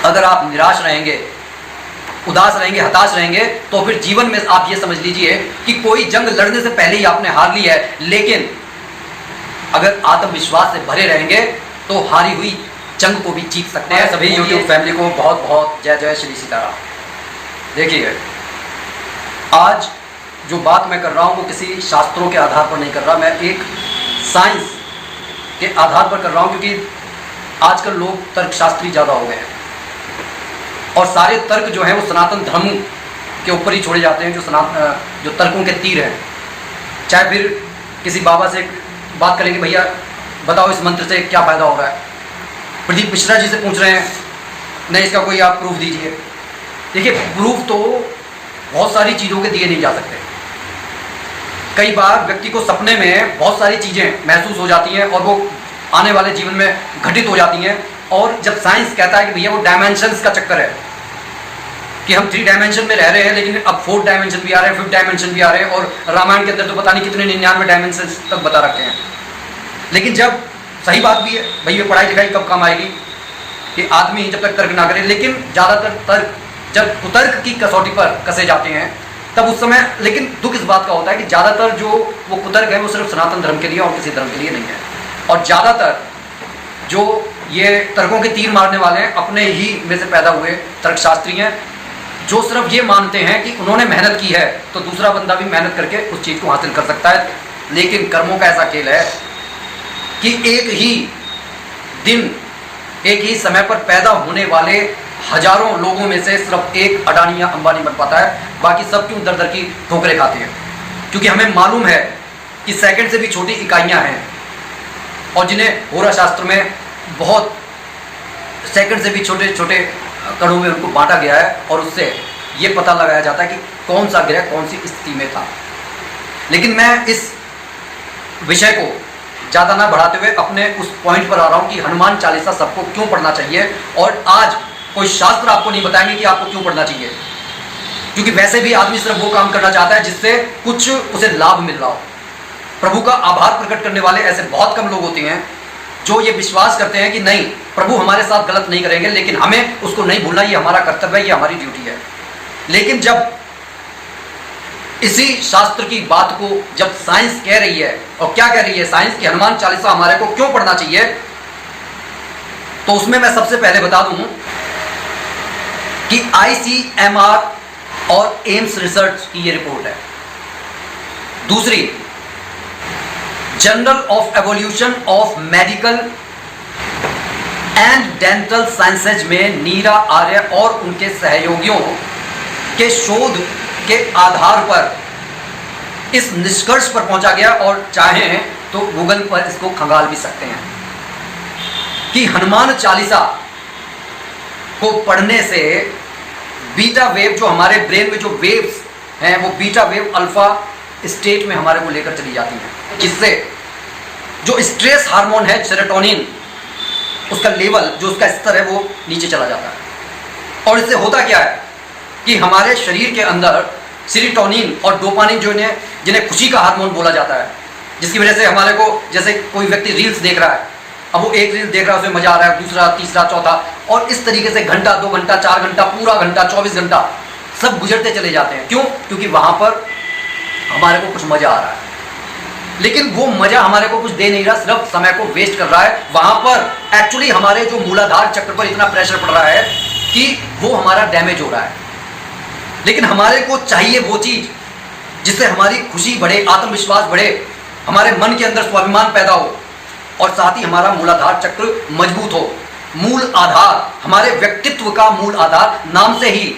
अगर आप निराश रहेंगे, उदास रहेंगे, हताश रहेंगे, तो फिर जीवन में आप ये समझ लीजिए कि कोई जंग लड़ने से पहले ही आपने हार ली है। लेकिन अगर आत्मविश्वास से भरे रहेंगे तो हारी हुई जंग को भी जीत सकते हैं। सभी यूट्यूब फैमिली को बहुत बहुत जय जय श्री सीताराम। देखिए, आज जो बात मैं कर रहा हूँ वो किसी शास्त्रों के आधार पर नहीं कर रहा, मैं एक साइंस के आधार पर कर रहा हूँ, क्योंकि आजकल लोग तर्कशास्त्री ज़्यादा हो गए हैं और सारे तर्क जो हैं वो सनातन धर्म के ऊपर ही छोड़े जाते हैं, जो तर्कों के तीर हैं। चाहे फिर किसी बाबा से बात करेंगे, भैया बताओ इस मंत्र से क्या फ़ायदा हो रहा है, प्रदीप मिश्रा जी से पूछ रहे हैं, नहीं इसका कोई आप प्रूफ दीजिए। देखिए, प्रूफ तो बहुत सारी चीज़ों के दिए नहीं जा सकते। कई बार व्यक्ति को सपने में बहुत सारी चीज़ें महसूस हो जाती हैं और वो आने वाले जीवन में घटित हो जाती हैं, और जब साइंस कहता है कि भैया वो डायमेंशंस का चक्कर है कि हम 3 डायमेंशन में रह रहे हैं, लेकिन अब 4th डायमेंशन भी आ रहे हैं, 5th डायमेंशन भी आ रहे हैं, और रामायण के अंदर तो पता नहीं कितने 99 डायमेंशन तक बता रखे हैं। लेकिन जब सही बात भी है, भाई ये पढ़ाई लिखाई कब काम आएगी कि आदमी जब तक तर्क ना करे। लेकिन ज़्यादातर तर्क जब कुतर्क की कसौटी पर कसे जाते हैं तब उस समय, लेकिन दुख इस बात का होता है कि ज़्यादातर जो वो कुतर्क है वो सिर्फ सनातन धर्म के लिए और किसी धर्म के लिए नहीं है। और ज़्यादातर जो ये तर्कों के तीर मारने वाले हैं अपने ही में से पैदा हुए तर्कशास्त्री हैं, जो सिर्फ ये मानते हैं कि उन्होंने मेहनत की है तो दूसरा बंदा भी मेहनत करके उस चीज़ को हासिल कर सकता है। लेकिन कर्मों का ऐसा खेल है कि एक ही दिन, एक ही समय पर पैदा होने वाले हजारों लोगों में से सिर्फ एक अडानी या अंबानी बन पाता है, बाकी सब क्यों दर दर की ठोकरें खाते हैं। क्योंकि हमें मालूम है कि सेकंड से भी छोटी इकाइयां हैं और जिन्हें होरा शास्त्र में बहुत सेकंड से भी छोटे छोटे कणों में उनको बांटा गया है, और उससे ये पता लगाया जाता है कि कौन सा ग्रह कौन सी स्थिति में था। लेकिन मैं इस विषय को ज़्यादा ना बढ़ाते हुए अपने उस पॉइंट पर आ रहा हूँ कि हनुमान चालीसा सबको क्यों पढ़ना चाहिए। और आज कोई शास्त्र आपको नहीं बताएंगे कि आपको क्यों पढ़ना चाहिए, क्योंकि वैसे भी आदमी सिर्फ वो काम करना चाहता है जिससे कुछ उसे लाभ मिल रहा हो। प्रभु का आभार प्रकट करने वाले ऐसे बहुत कम लोग होते हैं जो ये विश्वास करते हैं कि नहीं, प्रभु हमारे साथ गलत नहीं करेंगे, लेकिन हमें उसको नहीं भूलना, ये हमारा कर्तव्य है, ये हमारी ड्यूटी है। लेकिन जब इसी शास्त्र की बात को जब साइंस कह रही है, और क्या कह रही है साइंस कि हनुमान चालीसा हमारे को क्यों पढ़ना चाहिए, तो उसमें मैं सबसे पहले बता दूं कि ICMR और एम्स रिसर्च की ये रिपोर्ट है। दूसरी, journal of evolution of medical and dental sciences में नीरा आर्य और उनके सहयोगियों के शोध के आधार पर इस निष्कर्ष पर पहुंचा गया, और चाहें तो गूगल पर इसको खंगाल भी सकते हैं कि हनुमान चालीसा को पढ़ने से बीटा वेव, जो हमारे ब्रेन में जो वेव्स हैं वो बीटा वेव अल्फा स्टेट में हमारे को लेकर चली जाती हैं, जिससे जो स्ट्रेस हार्मोन है सेरोटोनिन, उसका लेवल, जो उसका स्तर है वो नीचे चला जाता है। और इससे होता क्या है कि हमारे शरीर के अंदर सेरोटोनिन और डोपामिन जो जिन्हें खुशी का हार्मोन बोला जाता है, जिसकी वजह से हमारे को, जैसे कोई व्यक्ति रील्स देख रहा है, अब वो एक रील देख रहा है उसमें मजा आ रहा है, दूसरा, तीसरा, चौथा, और इस तरीके से घंटा, 2 घंटा, 4 घंटा, पूरा घंटा, 24 घंटा सब गुजरते चले जाते हैं। क्यों? क्योंकि वहां पर हमारे को कुछ मजा आ रहा है, लेकिन वो मजा हमारे को कुछ दे नहीं रहा, सिर्फ समय को वेस्ट कर रहा है। वहां पर एक्चुअली हमारे जो मूलाधार चक्र पर इतना प्रेशर पड़ रहा है कि वो हमारा डैमेज हो रहा है। लेकिन हमारे को चाहिए वो चीज जिससे हमारी खुशी बढ़े, आत्मविश्वास बढ़े, हमारे मन के अंदर स्वाभिमान पैदा हो, और साथ ही हमारा मूलाधार चक्र मजबूत हो। मूल आधार, हमारे व्यक्तित्व का मूल आधार, नाम से ही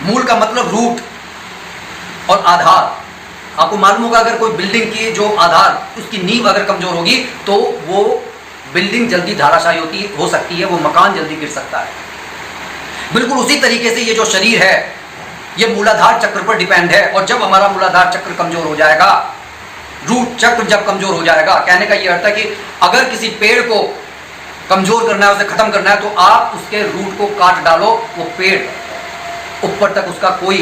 मूल का मतलब रूट और आधार। आपको मालूम होगा अगर कोई बिल्डिंग की जो आधार, उसकी नींव अगर कमजोर होगी तो वो बिल्डिंग जल्दी धाराशायी हो सकती है, वो मकान जल्दी गिर सकता है। बिल्कुल उसी तरीके से ये जो शरीर है ये मूलाधार चक्र पर डिपेंड है, और जब हमारा मूलाधार चक्र कमजोर हो जाएगा, रूट चक्र जब कमजोर हो जाएगा, कहने का ये अर्थ है कि अगर किसी पेड़ को कमजोर करना है, उसे खत्म करना है, तो आप उसके रूट को काट डालो, वो पेड़ ऊपर तक उसका कोई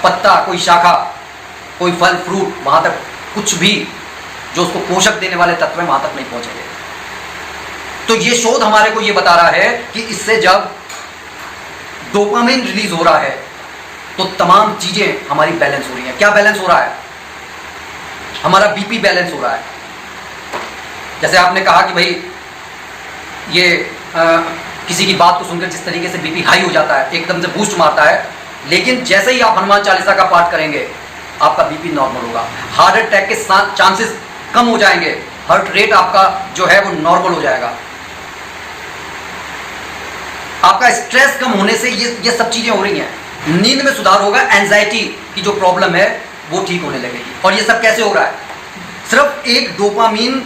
पत्ता, कोई शाखा, कोई फल फ्रूट, वहां तक कुछ भी जो उसको पोषक देने वाले तत्व वहां तक नहीं पहुंचेंगे। तो ये शोध हमारे को ये बता रहा है कि इससे जब डोपामिन रिलीज हो रहा है, तो तमाम चीजें हमारी बैलेंस हो रही हैं। क्या बैलेंस हो रहा है? हमारा बीपी बैलेंस हो रहा है। जैसे आपने कहा कि भाई ये किसी की बात को सुनकर जिस तरीके से बीपी हाई हो जाता है, एकदम से बूस्ट मारता है, लेकिन जैसे ही आप हनुमान चालीसा का पाठ करेंगे आपका बीपी नॉर्मल होगा, हार्ट अटैक के चांसेस कम हो जाएंगे, हार्ट रेट आपका जो है वो नॉर्मल हो जाएगा, आपका स्ट्रेस कम होने से ये सब चीजें हो रही हैं। नींद में सुधार होगा, एंजाइटी की जो प्रॉब्लम है वो ठीक होने लगेगी। और ये सब कैसे हो रहा है? सिर्फ एक डोपामीन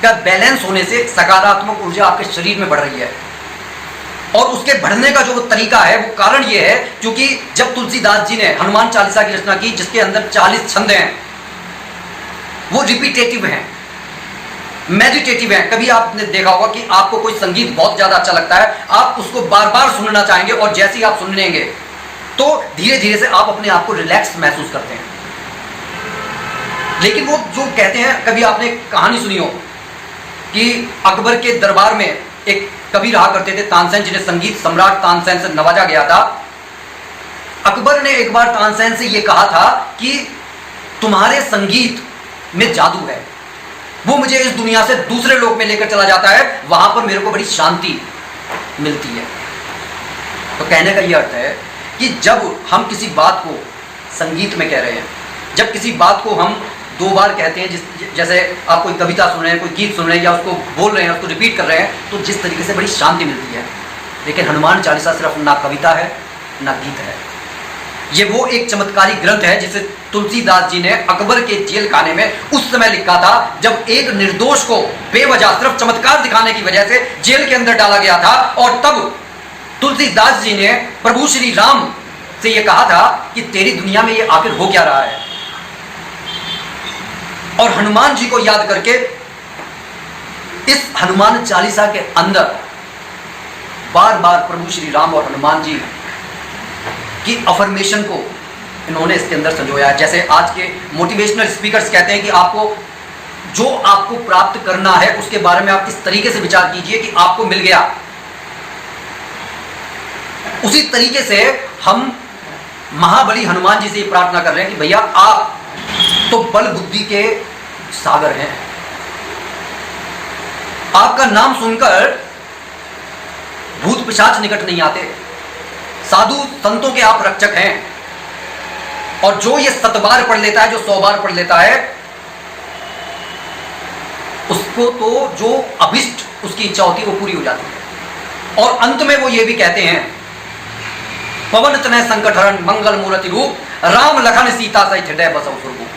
का बैलेंस होने से सकारात्मक ऊर्जा आपके शरीर में बढ़ रही है। और उसके बढ़ने का जो वो तरीका है, वो कारण ये है क्योंकि जब तुलसीदास जी ने हनुमान चालीसा की रचना की, जिसके अंदर 40 छंद हैं, वो रिपीटेटिव हैं, मेडिटेटिव हैं। कभी आपने देखा होगा कि आपको कोई संगीत बहुत ज्यादा अच्छा लगता है, आप उसको बार बार सुनना चाहेंगे, और जैसे ही आप सुन लेंगे तो धीरे धीरे से आप अपने आप को रिलैक्स महसूस करते हैं। लेकिन वो जो कहते हैं, कभी आपने कहानी सुनी हो कि अकबर के दरबार में एक कवि रहा करते थे तानसेन, जिन्हें संगीत सम्राट तानसेन से नवाजा गया था। अकबर ने एक बार तानसेन से यह कहा था कि तुम्हारे संगीत में जादू है, वो मुझे इस दुनिया से दूसरे लोक में लेकर चला जाता है, वहां पर मेरे को बड़ी शांति मिलती है। तो कहने का यह अर्थ है कि जब हम किसी बात को संगीत में कह रहे हैं, जब किसी बात को हम 2 बार कहते हैं, जैसे आप कोई कविता सुन रहे हैं, कोई गीत सुन रहे हैं, या उसको बोल रहे हैं, उसको रिपीट कर रहे हैं, तो जिस तरीके से बड़ी शांति मिलती है। लेकिन हनुमान चालीसा सिर्फ ना कविता है ना गीत है, ये वो एक चमत्कारी ग्रंथ है जिसे तुलसीदास जी ने अकबर के जेल खाने में उस समय लिखा था, जब एक निर्दोष को बेवजह सिर्फ चमत्कार दिखाने की वजह से जेल के अंदर डाला गया था। और तब तुलसीदास जी ने प्रभु श्री राम से यह कहा था कि तेरी दुनिया में ये आखिर हो क्या रहा है। और हनुमान जी को याद करके इस हनुमान चालीसा के अंदर बार बार प्रभु श्री राम और हनुमान जी की अफर्मेशन को इन्होंने इसके अंदर संजोया है। जैसे आज के मोटिवेशनल स्पीकर्स कहते हैं कि जो आपको प्राप्त करना है उसके बारे में आप इस तरीके से विचार कीजिए कि आपको मिल गया। उसी तरीके से हम महाबली हनुमान जी से प्रार्थना कर रहे हैं कि भैया आप तो बल बुद्धि के सागर हैं, आपका नाम सुनकर भूत पिशाच निकट नहीं आते, साधु संतों के आप रक्षक हैं। और जो ये 7 बार पढ़ लेता है, जो 100 बार पढ़ लेता है, उसको तो जो अभिष्ट उसकी इच्छा होती है वो पूरी हो जाती है। और अंत में वो ये भी कहते हैं, पवन तनय संकट हरण मंगल मूर्ति रूप, राम लखन सीता सहित हृदय बसौ सुरभूप।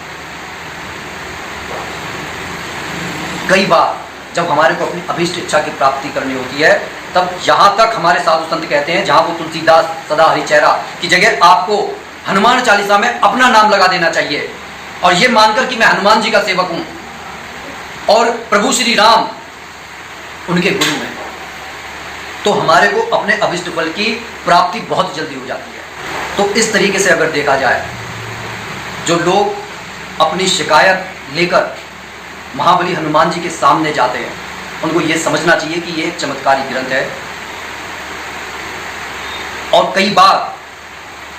कई बार जब हमारे को अपनी अभिष्ट इच्छा की प्राप्ति करनी होती है, तब यहां तक हमारे साधु संत कहते हैं, जहां वो तुलसीदास सदा हरिचेहरा की जगह आपको हनुमान चालीसा में अपना नाम लगा देना चाहिए, और यह मानकर कि मैं हनुमान जी का सेवक हूं और प्रभु श्री राम उनके गुरु हैं, तो हमारे को अपने अभिष्ट फल की प्राप्ति बहुत जल्दी हो जाती है। तो इस तरीके से अगर देखा जाए, जो लोग अपनी शिकायत लेकर महाबली हनुमान जी के सामने जाते हैं, उनको यह समझना चाहिए कि यह चमत्कारी ग्रंथ है। और कई बार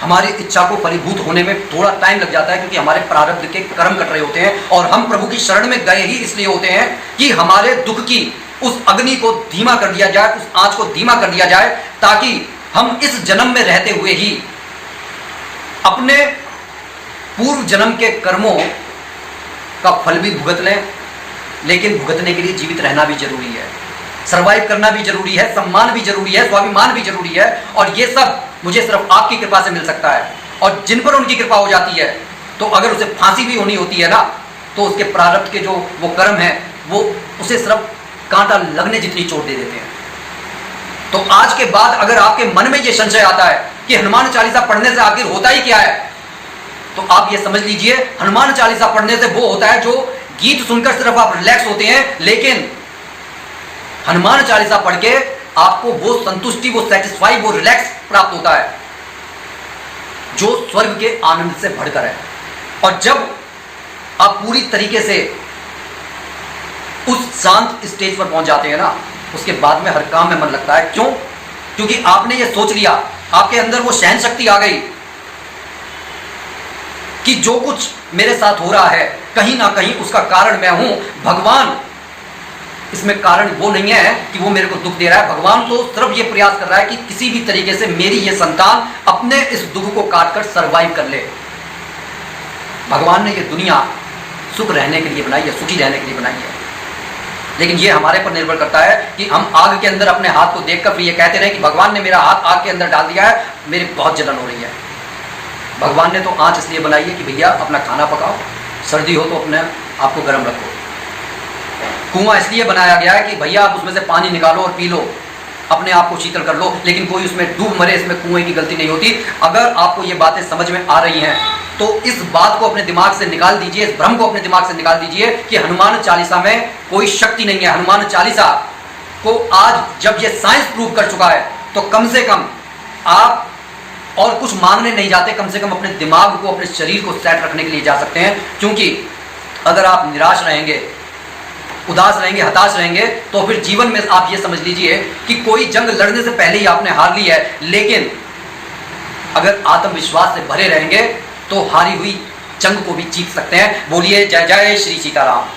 हमारी इच्छा को फलीभूत होने में थोड़ा टाइम लग जाता है, क्योंकि हमारे प्रारब्ध के कर्म कट रहे होते हैं, और हम प्रभु की शरण में गए ही इसलिए होते हैं कि हमारे दुख की उस अग्नि को धीमा कर दिया जाए, उस आंच को धीमा कर दिया जाए, ताकि हम इस जन्म में रहते हुए ही अपने पूर्व जन्म के कर्मों का फल भी भुगत लें। लेकिन भुगतने के लिए जीवित रहना भी जरूरी है, सर्वाइव करना भी जरूरी है, सम्मान भी जरूरी है, स्वाभिमान भी जरूरी है। और ये सब मुझे सिर्फ आपकी कृपा से मिल सकता है। और जिन पर उनकी कृपा हो जाती है, तो अगर उसे फांसी भी होनी होती है ना, तो उसके प्रारब्ध के जो वो कर्म है, वो उसे सिर्फ कांटा लगने जितनी चोट दे देते हैं। तो आज के बाद अगर आपके मन में ये संशय आता है कि हनुमान चालीसा पढ़ने से आखिर होता ही क्या है, तो आप ये समझ लीजिए, हनुमान चालीसा पढ़ने से वो होता है जो गीत सुनकर सिर्फ आप रिलैक्स होते हैं, लेकिन हनुमान चालीसा पढ़ के आपको वो संतुष्टि, वो सेटिस्फाई, वो रिलैक्स प्राप्त होता है जो स्वर्ग के आनंद से बढ़कर है। और जब आप पूरी तरीके से उस शांत स्टेज पर पहुंच जाते हैं ना, उसके बाद में हर काम में मन लगता है। क्यों? क्योंकि आपने ये सोच लिया आपके अंदर वो सहन शक्ति आ गई कि जो कुछ मेरे साथ हो रहा है कहीं ना कहीं उसका कारण मैं हूं। भगवान इसमें कारण वो नहीं है कि वो मेरे को दुख दे रहा है। भगवान तो सिर्फ ये प्रयास कर रहा है कि किसी भी तरीके से मेरी ये संतान अपने इस दुख को काटकर सरवाइव कर ले। भगवान ने ये दुनिया सुख रहने के लिए बनाई है, सुखी रहने के लिए बनाई है। लेकिन ये हमारे पर निर्भर करता है कि हम आग के अंदर अपने हाथ को देखकर फिर ये कहते रहे कि भगवान ने मेरा हाथ आग के अंदर डाल दिया है, मेरी बहुत जलन हो रही है। भगवान ने तो आंच इसलिए बनाई है कि भैया अपना खाना पकाओ, सर्दी हो तो अपने आप को गर्म रखो। कुआं इसलिए बनाया गया है कि भैया आप उसमें से पानी निकालो और पी लो, अपने आप को शीतल कर लो, लेकिन कोई उसमें डूब मरे, इसमें कुएं की गलती नहीं होती। अगर आपको ये बातें समझ में आ रही हैं तो इस बात को अपने दिमाग से निकाल दीजिए, इस भ्रम को अपने दिमाग से निकाल दीजिए कि हनुमान चालीसा में कोई शक्ति नहीं है। हनुमान चालीसा को आज जब ये साइंस प्रूव कर चुका है तो कम से कम आप और कुछ मांगने नहीं जाते, कम से कम अपने दिमाग को, अपने शरीर को सेट रखने के लिए जा सकते हैं। क्योंकि अगर आप निराश रहेंगे, उदास रहेंगे, हताश रहेंगे तो फिर जीवन में आप ये समझ लीजिए कि कोई जंग लड़ने से पहले ही आपने हार ली है। लेकिन अगर आत्मविश्वास से भरे रहेंगे तो हारी हुई जंग को भी जीत सकते हैं। बोलिए जय जय श्री सीताराम।